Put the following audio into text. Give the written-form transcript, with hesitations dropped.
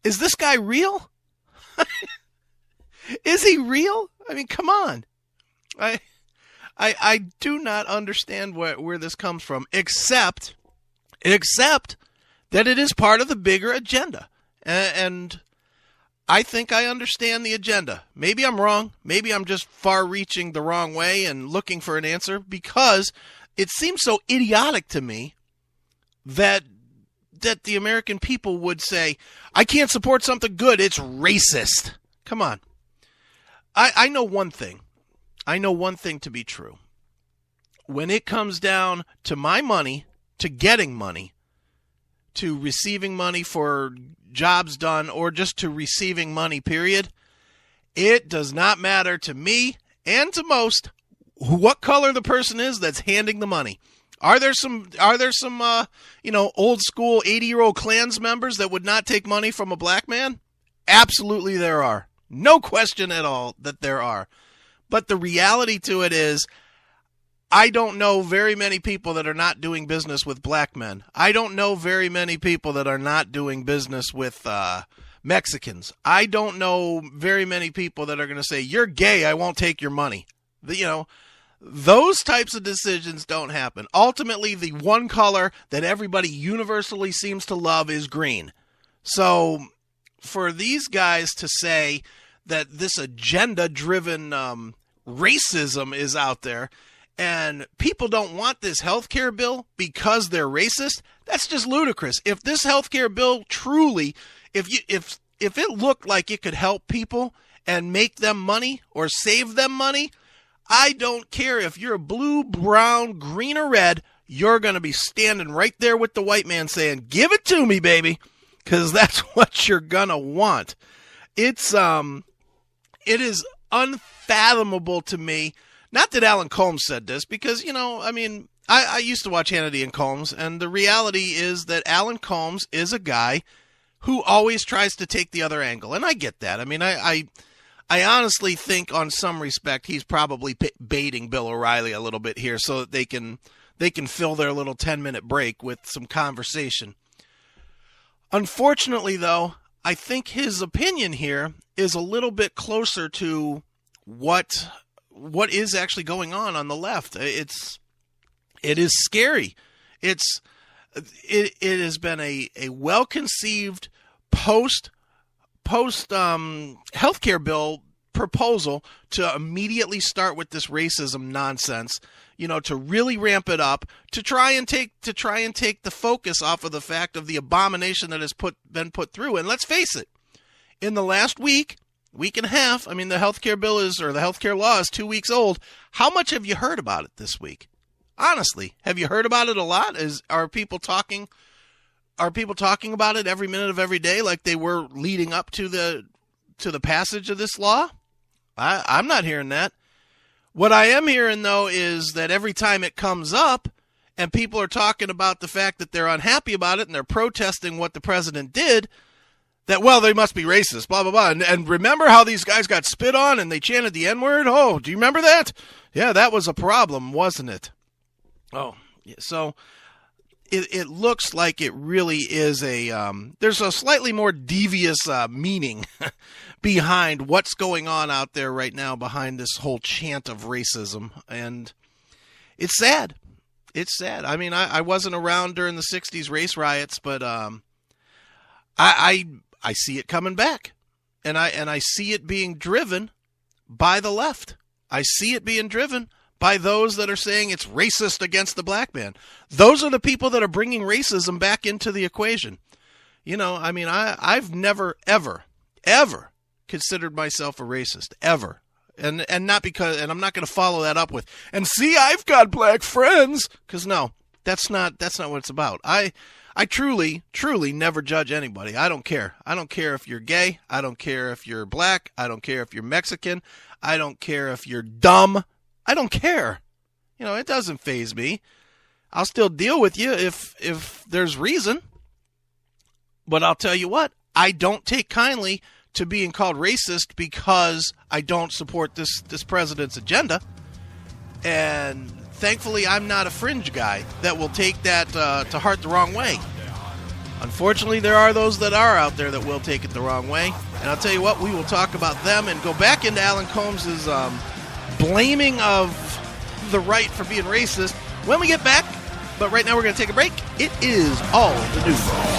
Is this guy real? Is he real? I mean, come on. I do not understand where this comes from, except that it is part of the bigger agenda. And I think I understand the agenda. Maybe I'm wrong. Maybe I'm just far-reaching the wrong way and looking for an answer, because it seems so idiotic to me that the American people would say, I can't support something good, it's racist. Come on. I know one thing. I know one thing to be true. When it comes down to my money, to getting money, to receiving money for jobs done, or just to receiving money, period, it does not matter to me and to most what color the person is that's handing the money. Are there some old school 80-year-old Klans members that would not take money from a black man? Absolutely there are. No question at all that there are. But the reality to it is, I don't know very many people that are not doing business with black men. I don't know very many people that are not doing business with Mexicans. I don't know very many people that are going to say, you're gay, I won't take your money. Those types of decisions don't happen. Ultimately, the one color that everybody universally seems to love is green. So for these guys to say that this agenda-driven racism is out there, and people don't want this health care bill because they're racist, that's just ludicrous. If this health care bill truly, if it looked like it could help people and make them money or save them money, I don't care if you're blue, brown, green, or red, you're going to be standing right there with the white man saying, give it to me, baby, because that's what you're going to want. It is unfathomable to me. Not that Alan Colmes said this, because, I used to watch Hannity and Colmes, and the reality is that Alan Colmes is a guy who always tries to take the other angle, and I get that. I mean, I honestly think, on some respect, he's probably baiting Bill O'Reilly a little bit here so that they can fill their little 10-minute break with some conversation. Unfortunately, though, I think his opinion here is a little bit closer to what is actually going on the left. It is scary. It has been a well-conceived post healthcare bill proposal to immediately start with this racism nonsense, to really ramp it up, to try and take the focus off of the fact of the abomination that has been put through. And let's face it, in the last week and a half, the healthcare bill the healthcare law is 2 weeks old. How much have you heard about it this week? Honestly, have you heard about it a lot? Are people talking about it every minute of every day like they were leading up to the passage of this law? I'm not hearing that. What I am hearing, though, is that every time it comes up and people are talking about the fact that they're unhappy about it and they're protesting what the president did, that, well, they must be racist, blah, blah, blah. And remember how these guys got spit on and they chanted the N-word? Oh, do you remember that? Yeah, that was a problem, wasn't it? Oh, yeah. So it looks like it really is there's a slightly more devious meaning behind what's going on out there right now behind this whole chant of racism. And it's sad. It's sad. I wasn't around during the 60s race riots, but I see it coming back, and I see it being driven by the left. I see it being driven by those that are saying it's racist against the black man. Those are the people that are bringing racism back into the equation. I've never, ever, ever considered myself a racist, ever. And not because, and I'm not going to follow that up with, and see, I've got black friends, because no, that's not what it's about. I truly, truly never judge anybody. I don't care. I don't care if you're gay. I don't care if you're black. I don't care if you're Mexican. I don't care if you're dumb. I don't care. It doesn't faze me. I'll still deal with you if there's reason. But I'll tell you what, I don't take kindly to being called racist because I don't support this president's agenda. And thankfully, I'm not a fringe guy that will take that to heart the wrong way. Unfortunately, there are those that are out there that will take it the wrong way. And I'll tell you what, we will talk about them and go back into Alan Combs's blaming of the right for being racist when we get back. But right now we're going to take a break. It is all the news.